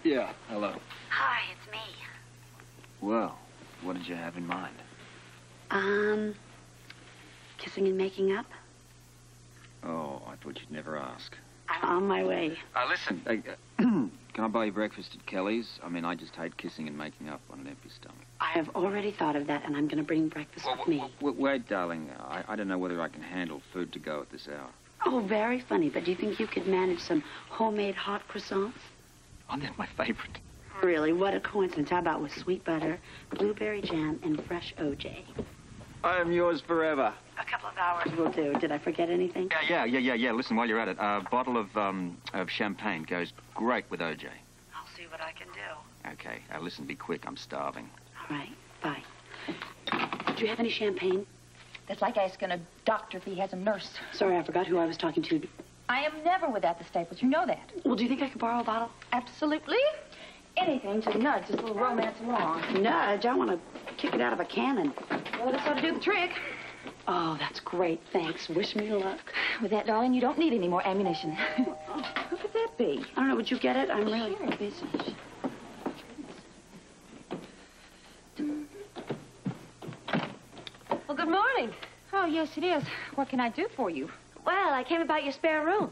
Yeah, hello. Hi, it's me. Well, what did you have in mind? Kissing and making up? Oh, I thought you'd never ask. I'm on my way. Listen, can I buy you breakfast at Kelly's? I mean, I just hate kissing and making up on an empty stomach. I have already thought of that, and I'm going to bring breakfast with me. Wait, darling. I don't know whether I can handle food to go at this hour. Oh, very funny, but do you think you could manage some homemade hot croissants? Oh, they're my favorite. Really, what a coincidence. How about with sweet butter, blueberry jam, and fresh OJ? I am yours forever. A couple of hours will do. Did I forget anything? Yeah. Listen, while you're at it, a bottle of champagne goes great with OJ. I'll see what I can do. Okay. Listen, be quick. I'm starving. All right. Bye. Do you have any champagne? That's like asking a doctor if he has a nurse. Sorry, I forgot who I was talking to. I am never without the Staples. You know that. Well, do you think I could borrow a bottle? Absolutely. Anything to nudge this little romance along. Nudge? I want to kick it out of a cannon. Well, this ought to do the trick. Oh, that's great. Thanks. Wish me luck. With that, darling, you don't need any more ammunition. Who could that be? I don't know. Would you get it? I'm really busy. Well, good morning. Oh, yes, it is. What can I do for you? Well, I came about your spare room.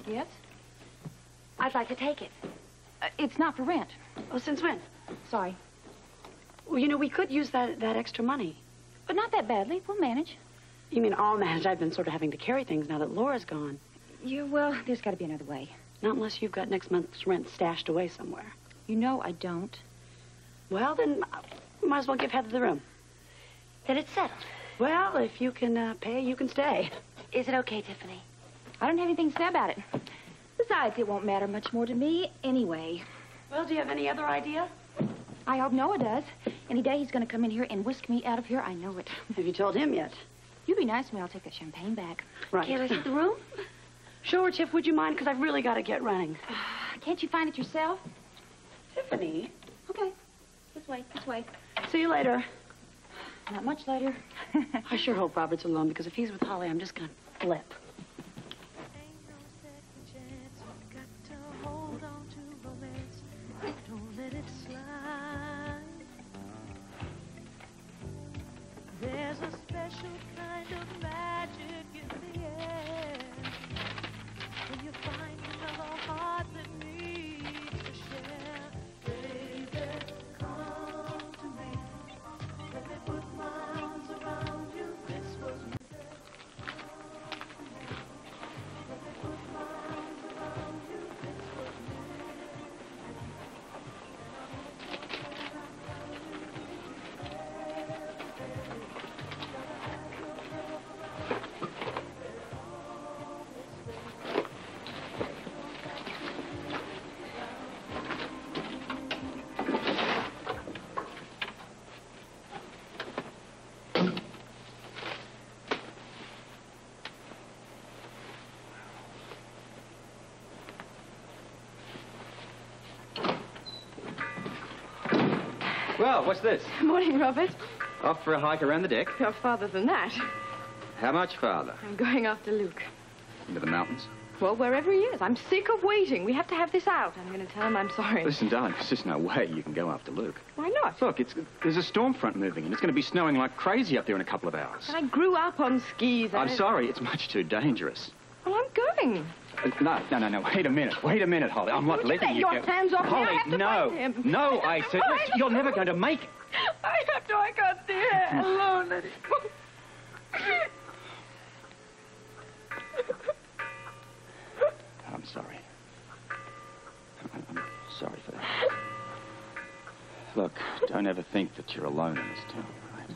Yes? I'd like to take it. It's not for rent. Oh, since when? Sorry. Well, you know, we could use that extra money. But not that badly. We'll manage. You mean I'll manage? I've been sort of having to carry things now that Laura's gone. Well, there's got to be another way. Not unless you've got next month's rent stashed away somewhere. You know I don't. Well, then, might as well give Heather the room. Then it's settled. Well, if you can pay, you can stay. Is it okay, Tiffany? I don't have anything to say about it. Besides, it won't matter much more to me anyway. Well, do you have any other idea? I hope Noah does. Any day he's going to come in here and whisk me out of here. I know it. Have you told him yet? You be nice to me. I'll take that champagne back. Right. Can't I see the room? Sure, Tiff, would you mind? Because I've really got to get running. Can't you find it yourself? Tiffany. Okay. This way. See you later. Not much later. I sure hope Robert's alone, because if he's with Holly, I'm just going to flip. There's a special kind of magic in the air when you find another heart that needs to share. Baby, come to me. Let me put my arms around you. This was me. Let me put my arms around you. This was me. Well, what's this? Morning, Robert. Off for a hike around the deck? You're farther than that. How much farther? I'm going after Luke. Into the mountains? Well, wherever he is. I'm sick of waiting. We have to have this out. I'm going to tell him I'm sorry. Listen, darling, there's just no way you can go after Luke. Why not? Look, there's a storm front moving, and it's going to be snowing like crazy up there in a couple of hours. I grew up on skis. I'm sorry, it's much too dangerous. Well, I'm going. No. Wait a minute, Holly. I'm not letting you go. Your hands off me. Holly, I have to no. find him. No, I said, you're never going to make it. I have to. I can't stay here alone. Let it go. I'm sorry. I'm sorry for that. Look, don't ever think that you're alone in this town, right?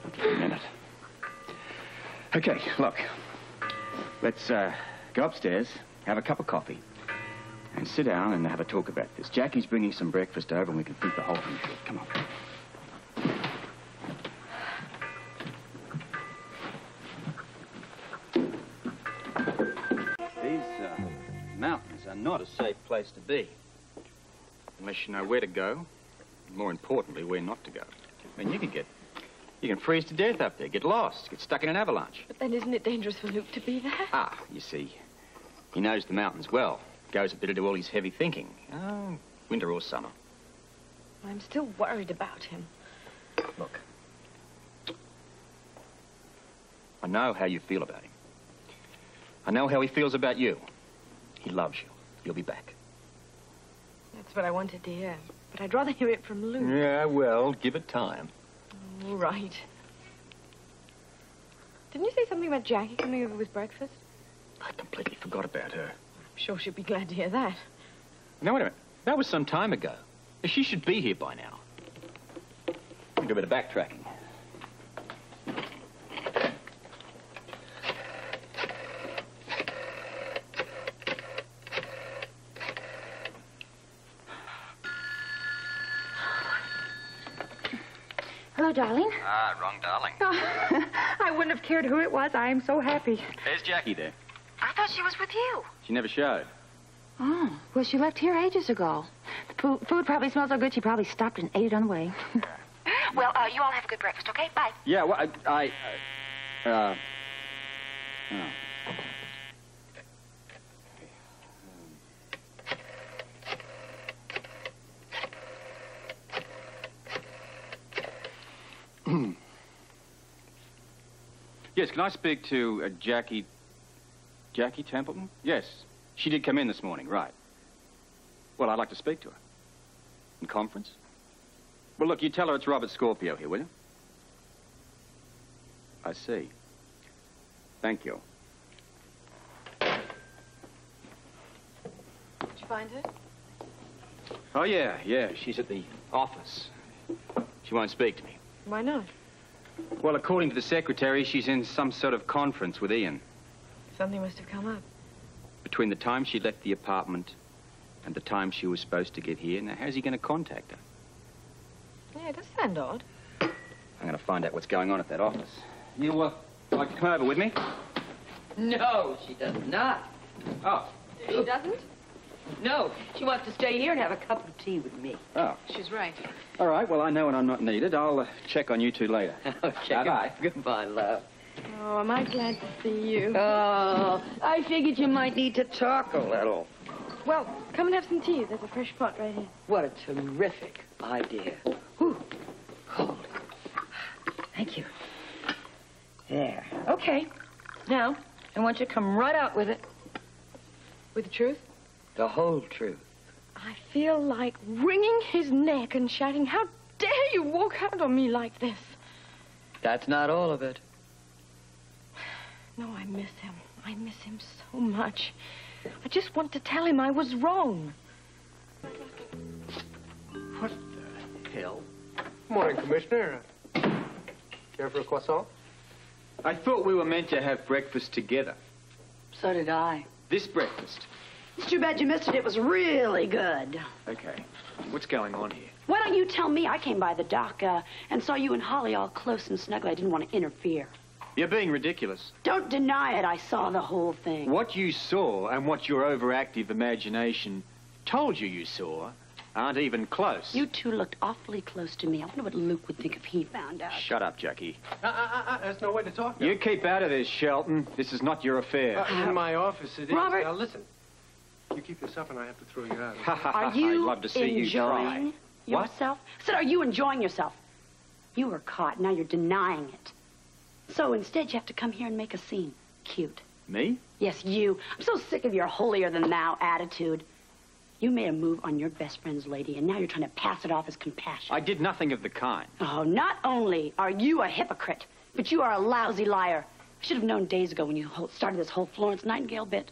Okay, a minute. Okay, look. Let's go upstairs, have a cup of coffee, and sit down and have a talk about this. Jackie's bringing some breakfast over, and we can think the whole thing through. Come on. Mountains are not a safe place to be. Unless you know where to go, and more importantly, where not to go. I mean, you can freeze to death up there, get lost, get stuck in an avalanche. But then isn't it dangerous for Luke to be there? You see, He knows the mountains well. Goes a bit into all his heavy thinking. Oh, winter or summer. I'm still worried about him. Look. I know how you feel about him. I know how he feels about you. He loves you. He'll be back. That's what I wanted to hear. But I'd rather hear it from Luke. Yeah, well, give it time. All right. Didn't you say something about Jackie coming over with breakfast? I completely forgot about her. I'm sure she'd be glad to hear that. Now, wait a minute. That was some time ago. She should be here by now. I'll do a bit of backtracking. Hello, darling. Ah, wrong darling. Oh, I wouldn't have cared who it was. I am so happy. There's Jackie there. I thought she was with you. She never showed. Oh, well, she left here ages ago. The food probably smells so good she probably stopped and ate it on the way. Well, you all have a good breakfast, okay? Bye. Yeah, well, oh. Yes, can I speak to Jackie Templeton? Yes, she did come in this morning, right. Well, I'd like to speak to her. In conference? Well, look, you tell her it's Robert Scorpio here, will you? I see. Thank you. Did you find her? Oh, yeah, she's at the office. She won't speak to me. Why not? Well, according to the secretary, she's in some sort of conference with Ian. Something must have come up. Between the time she left the apartment and the time she was supposed to get here, now how's he going to contact her? Yeah, it does sound odd. I'm going to find out what's going on at that office. You, like to come over with me? No, she does not. Oh. She doesn't? No, she wants to stay here and have a cup of tea with me. Oh. She's right. All right, well, I know when I'm not needed. I'll check on you two later. Bye-bye. Goodbye, love. Oh, am I glad to see you. Oh, I figured you might need to talk a little. Well, come and have some tea. There's a fresh pot right here. What a terrific idea. Whew. Cold. Thank you. There. Okay. Now, I want you to come right out with it. With the truth? The whole truth. I feel like wringing his neck and shouting, "How dare you walk out on me like this?" That's not all of it. No, I miss him. I miss him so much. I just want to tell him I was wrong. What the hell? Morning, Commissioner. Care for a croissant? I thought we were meant to have breakfast together. So did I. This breakfast. It's too bad you missed it. It was really good. Okay. What's going on here? Why don't you tell me? I came by the dock and saw you and Holly all close and snugly. I didn't want to interfere. You're being ridiculous. Don't deny it. I saw the whole thing. What you saw and what your overactive imagination told you saw aren't even close. You two looked awfully close to me. I wonder what Luke would think if he found out. Shut up, Jackie. There's no way to talk now. You keep out of this, Shelton. This is not your affair. In my office it is. Robert. Now, listen. You keep this up and I have to throw you out. Are you I'd love to see you try. enjoying What? yourself? I said, are you enjoying yourself? You were caught. Now you're denying it. So instead, you have to come here and make a scene. Cute. Me? Yes, you. I'm so sick of your holier-than-thou attitude. You made a move on your best friend's lady, and now you're trying to pass it off as compassion. I did nothing of the kind. Oh, not only are you a hypocrite, but you are a lousy liar. I should have known days ago when you started this whole Florence Nightingale bit.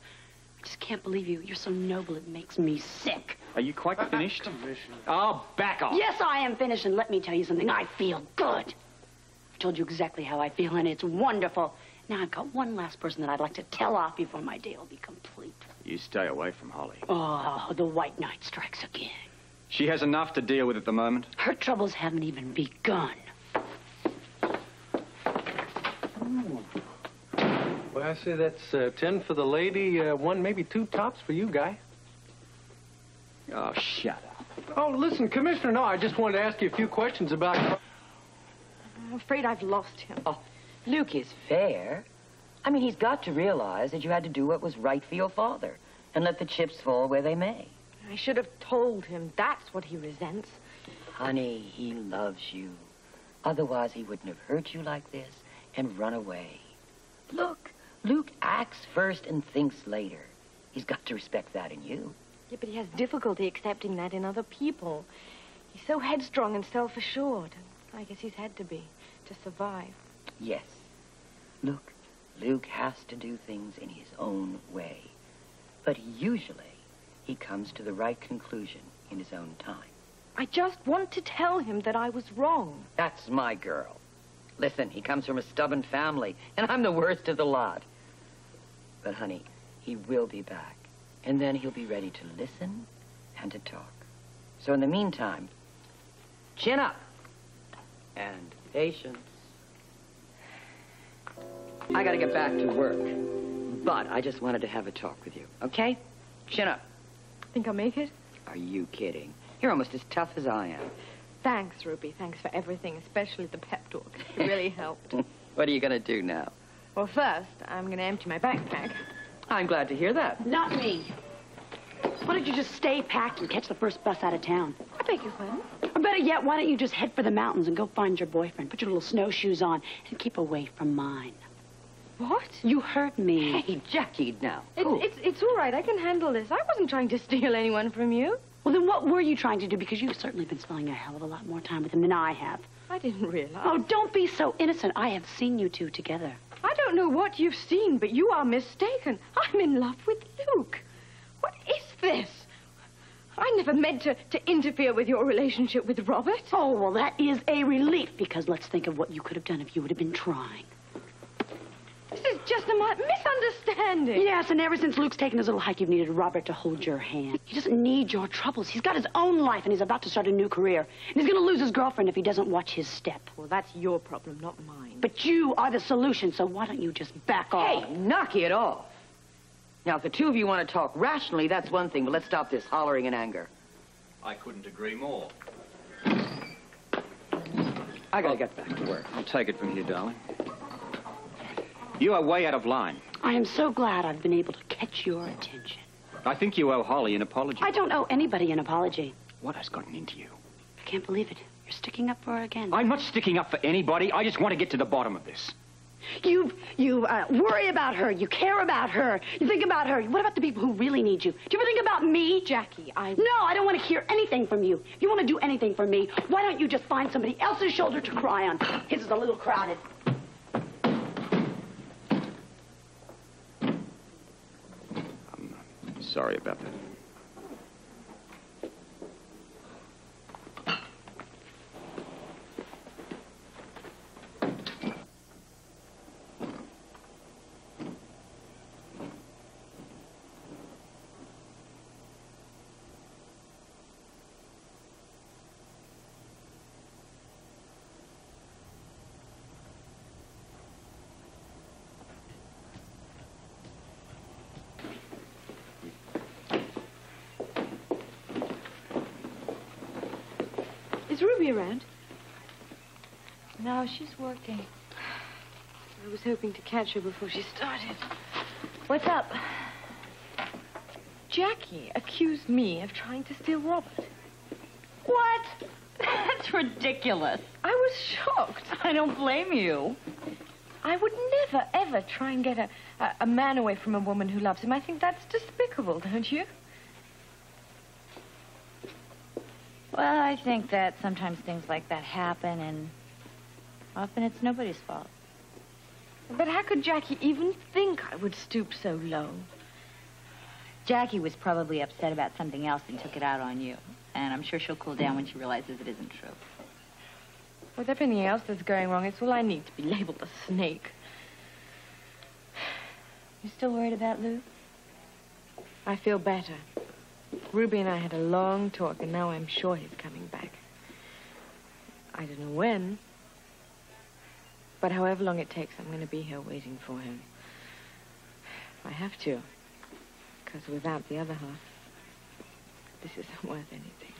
I just can't believe you. You're so noble, it makes me sick. Are you quite finished? Commissioner. Oh, back off. Yes, I am finished, and let me tell you something. I feel good. I've told you exactly how I feel, and it's wonderful. Now I've got one last person that I'd like to tell off before my day will be complete. You stay away from Holly. Oh, the white knight strikes again. She has enough to deal with at the moment. Her troubles haven't even begun. Well, I say that's 10 for the lady, 1, maybe 2 tops for you, Guy. Oh, shut up. Oh, listen, Commissioner, no, I just wanted to ask you a few questions about... I'm afraid I've lost him. Oh, Luke is fair. I mean, he's got to realize that you had to do what was right for your father and let the chips fall where they may. I should have told him. That's what he resents. Honey, he loves you. Otherwise, he wouldn't have hurt you like this and run away. Look, Luke acts first and thinks later. He's got to respect that in you. Yeah, but he has difficulty accepting that in other people. He's so headstrong and self-assured. I guess he's had to be to survive. Yes. Look, Luke has to do things in his own way. But usually, he comes to the right conclusion in his own time. I just want to tell him that I was wrong. That's my girl. Listen, he comes from a stubborn family, and I'm the worst of the lot. But, honey, he will be back. And then he'll be ready to listen and to talk. So in the meantime, chin up and patience. I gotta get back to work. But I just wanted to have a talk with you, okay? Chin up. Think I'll make it? Are you kidding? You're almost as tough as I am. Thanks, Ruby. Thanks for everything, especially the pep talk. It really helped. What are you gonna do now? Well, first, I'm going to empty my backpack. I'm glad to hear that. Not me. Why don't you just stay packed and catch the first bus out of town? I beg your pardon? Or better yet, why don't you just head for the mountains and go find your boyfriend, put your little snowshoes on, and keep away from mine. What? You heard me. Hey, Jackie, now. It's all right. I can handle this. I wasn't trying to steal anyone from you. Well, then what were you trying to do? Because you've certainly been spending a hell of a lot more time with him than I have. I didn't realize. Oh, don't be so innocent. I have seen you two together. I don't know what you've seen, but you are mistaken. I'm in love with Luke. What is this? I never meant to interfere with your relationship with Robert. Oh, well, that is a relief, because let's think of what you could have done if you would have been trying. This is just a misunderstanding. Yes, and ever since Luke's taken his little hike, you've needed Robert to hold your hand. He doesn't need your troubles. He's got his own life, and he's about to start a new career. And he's going to lose his girlfriend if he doesn't watch his step. Well, that's your problem, not mine. But you are the solution, so why don't you just back off? Hey, knock it off. Now, if the two of you want to talk rationally, that's one thing, but let's stop this hollering and anger. I couldn't agree more. I gotta get back to work. I'll take it from you, darling. You are way out of line. I am so glad I've been able to catch your attention. I think you owe Holly an apology. I don't owe anybody an apology. What has gotten into you? I can't believe it. You're sticking up for her again. I'm not sticking up for anybody. I just want to get to the bottom of this. You worry about her. You care about her. You think about her. What about the people who really need you? Do you ever think about me? Jackie, No, I don't want to hear anything from you. If you want to do anything for me, why don't you just find somebody else's shoulder to cry on? His is a little crowded. I'm sorry about that. Is Ruby around? No, she's working. I was hoping to catch her before she started. What's up? Jackie accused me of trying to steal Robert. What? That's ridiculous. I was shocked. I don't blame you. I would never, ever try and get a man away from a woman who loves him. I think that's despicable, don't you? Well, I think that sometimes things like that happen, and often it's nobody's fault. But how could Jackie even think I would stoop so low? Jackie was probably upset about something else and took it out on you. And I'm sure she'll cool down when she realizes it isn't true. With everything else that's going wrong, it's all I need to be labeled a snake. You still worried about Lou? I feel better. Ruby and I had a long talk, and now I'm sure he's coming back. I don't know when, but however long it takes, I'm going to be here waiting for him. I have to, because without the other half, this isn't worth anything.